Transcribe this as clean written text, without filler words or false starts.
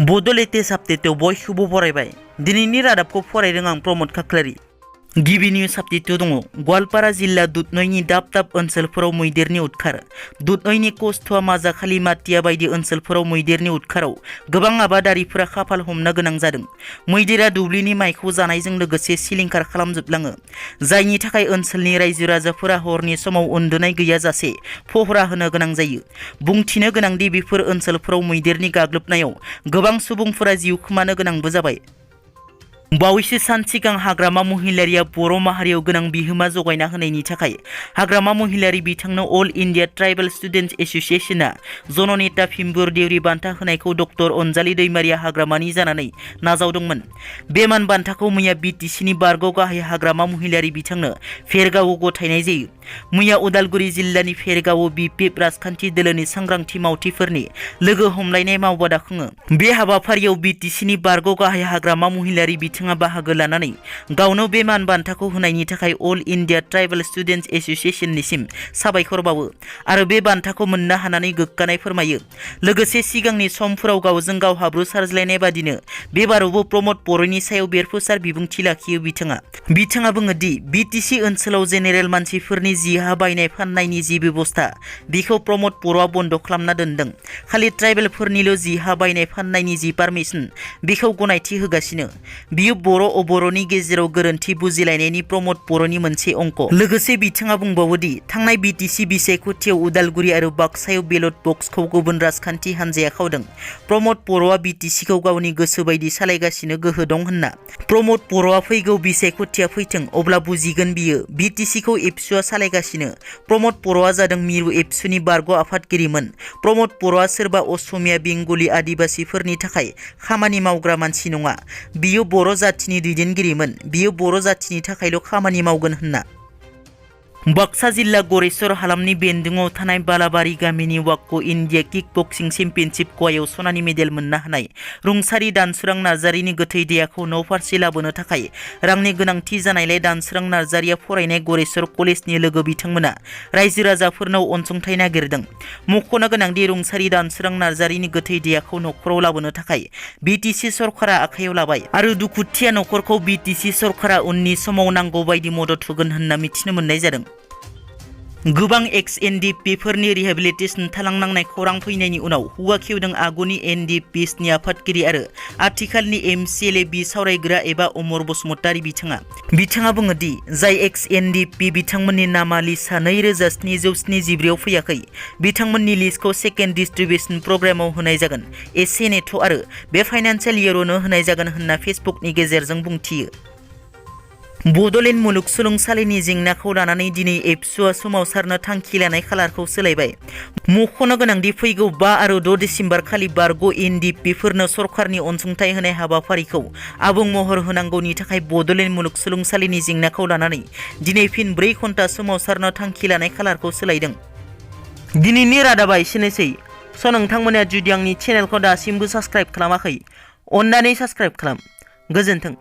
बड' लेटेस्ट आपडेटआव बयखौबो बरायबाय। दिनैनि रादाबखौ फरायदों आं प्रमद खाख्लारि। गिबि निउज आपडेटआव दङ गवालपारा जिल्ला दुधनैनि दाब दाब ओनसोलफोराव मैदेरनि उदखार। दुधनैनि कस्थुआ माजाखालि माटिया बायदि ओनसोलफोराव मैदेरनि उदखाराव गोबां आबादारिफोरा खाफाल हमनो गोनां जादों। मैदेरा दुब्लिनि माइखौ जानायजों लोगोसे सिलिंखार खालामजोबलाङो, जायनि थाखाय ओनसोलनि रायजो राजाफोरा हरनि समाव उन्दुनाय गैयाजासे पहरा होनो गोनां जायो। बुंथिनो गोनांदि बेफोर ओनसोलफोराव मैदेरनि गाग्लोबनायाव गोबां सुबुंफोरा जिउ खोमानो गोनांबो जाबाय। बावैसो सान सिगां हाग्रामा महिलारिया बर' माहारियाव गोनां बिहोमा जगायना होनायनि थाखाय हाग्रामा महिलारि बिथांनो अल इन्डिया ट्राइबेल स्टुडेन्टस एस'सिएशना जननेता भीमगुर देउरि बान्था होनायखौ डक्टर अनजालि दैमारिया हाग्रामानि जानानै नाजावदोंमोन। बे मान बान्थाखौ मैया बिटिसिनि बारग' गाहाय हाग्रामा महिलारि बिथांनो फेरगावआव गथायनाय जायो। मैया उदालगुरि जिल्लानि फेरगावआव बिपिएफ राजखान्थि दोलोनि सांग्रांथि मावथिफोरनि लोगो हमलायनाय मावबादा खुङो। बे हाबाफारियाव बिटिसिनि बारग' गाहाय हाग्रामा महिलारि बिथाङा बाहागो लानानै गावनो बे मान बान्थाखौ होनायनि थाखाय अल इन्डिया ट्राइबेल स्टुडेन्टस एस'सिएशननिसिम साबायखर बावो आरो बे बान्थाखौ मोननो हानानै गोग्गानाय फोरमायो। लोगोसे सिगांनि समफोराव गावजों गाव हाब्रु सारज्लायनाय बादिनो बे बारावबो प्रमद बर'नि सायाव बेरफुसार बिबुंथि लाखियो बिथाङा बुङो दि बिटिसि ओनसोलाव जेनेरेल मानसिफोरनि जि हा बायनाय फाननायनि जि बेबस्था बेखौ प्रमद बर'आ बन्द खालामना दोनदों। खालि ट्राइबेलफोरनिल' जि हा बायनाय फाननायनि जि पारमिसन बेखौ गनायथि होगासिनो। बियो बर' बर'नि गेजेराव गोरोन्थि बुजिलायनायनि प्रमद बर'नि मोनसे अंक। लोगोसे बिथाङा बुंबावोदि थांनाय बिटिसि बिसायख'थियाव उदालगुरि आरो बाक्सायाव बेलट बक्सखौ गुबुन राजखान्थि हान्जाया खावदों। प्रमद बर'आ बिटिसिखौ गावनि गोसो बायदि सालायगासिनो गोहो दं होनना। प्रमद बर'आ फैगौ बिसायख'थिया फैथों अब्ला बुजिगोन बियो बिटिसिखौ एबसुआ सालायगासिनो। प्रमद बर'आ जादों मिरु एबसुनि बारग' आफादगिरिमोन। प्रमद बर'आ सोरबा असमिया बेंगलि आदिबासिफोरनि थाखाय खामानि मावग्रा मानसि नङा। बियो बर' जाथिनि दैदेनगिरिमोन। बियो बर' जाथिनि थाखायल' खामानि मावगोन होनना। बाक्सा जिल्ला गरेस्वर हालामनि बेन्दोंआव थानाय बालाबारि गामिनि वाक्क इन्डिया किक बक्सिं चेम्पियनशिप गवायाव सनानि मेडेल मोननो हानाय रुंसारि दानसोरां नार्जारिनि गोथै देहाखौ न' फारसे लाबोनो थाखाय रांनि गोनांथि जानायलाय दानसोरां नार्जारिया फरायनाय गरेस्वर कलेजनि लोगो बिथांमोना रायजो राजाफोरनाव अनसुंथाइ नागिरदों। मख'नो गोनांदि रुंसारि दानसोरां नार्जारिनि गोथै देहाखौ न'खराव लाबोनो थाखाय बिटिसि सरकारा आखायाव लाबाय आरो दुखुथिया न'खरखौ बिटिसि सरकारा उननि समाव नांगौ बायदि मदद होगोन होनना मिथिनो मोननाय जादों। गोबां एक्स-NDFB रिहेबिलिटेसन थालांनांनाय खौरां फैनायनि उनाव हुवा खेवदों आगुनि NDFBनि आफादगिरि आरो आथिखालनि MCLA बी सावरायग्रा एबा अमर बसुमतारी बिथाङा बुङो दि जाय एक्स-NDFB बिथांमोननि नामा लिस्टआ 2774 फैयाखै बिथांमोननि लिस्टखौ सेकेन्ड डिस्ट्रिबिउसन प्रग्रामाव होनाय जागोन। एसे नेथ' आरो बे फाइनान्सियेल इयारावनो होनाय जागोन होनना फेसबुकनि गेजेरजों बुंथियो। बड'लेण्ड मुलुगसोलोंसालिनि जेंनाखौ लानानै दिनै एबसुआ सोमावसारनो थांखि लानाय खालारखौ सोलायबाय। मख'नो गोनांदि फैगौ 5 आरो 6 डिसेम्बर खालि बारग' NDFBफोरनो सरकारनि अनसुंथाइ होनाय हाबाफारिखौ आबुं महर होनांगौनि थाखाय बड'लेण्ड मुलुगसोलोंसालिनि जेंनाखौ लानानै दिनै फिन 4 घन्टा सोमावसारनो थांखि लानाय खालारखौ सोलायदों। दिनैनि रादाबा एसेनोसै। नोंथांमोना जुदि आंनि चेनेलखौ दासिमबो साबस्क्राइब खालामाखै अन्नानै साबस्क्राइब खालाम। गोजोन्थों।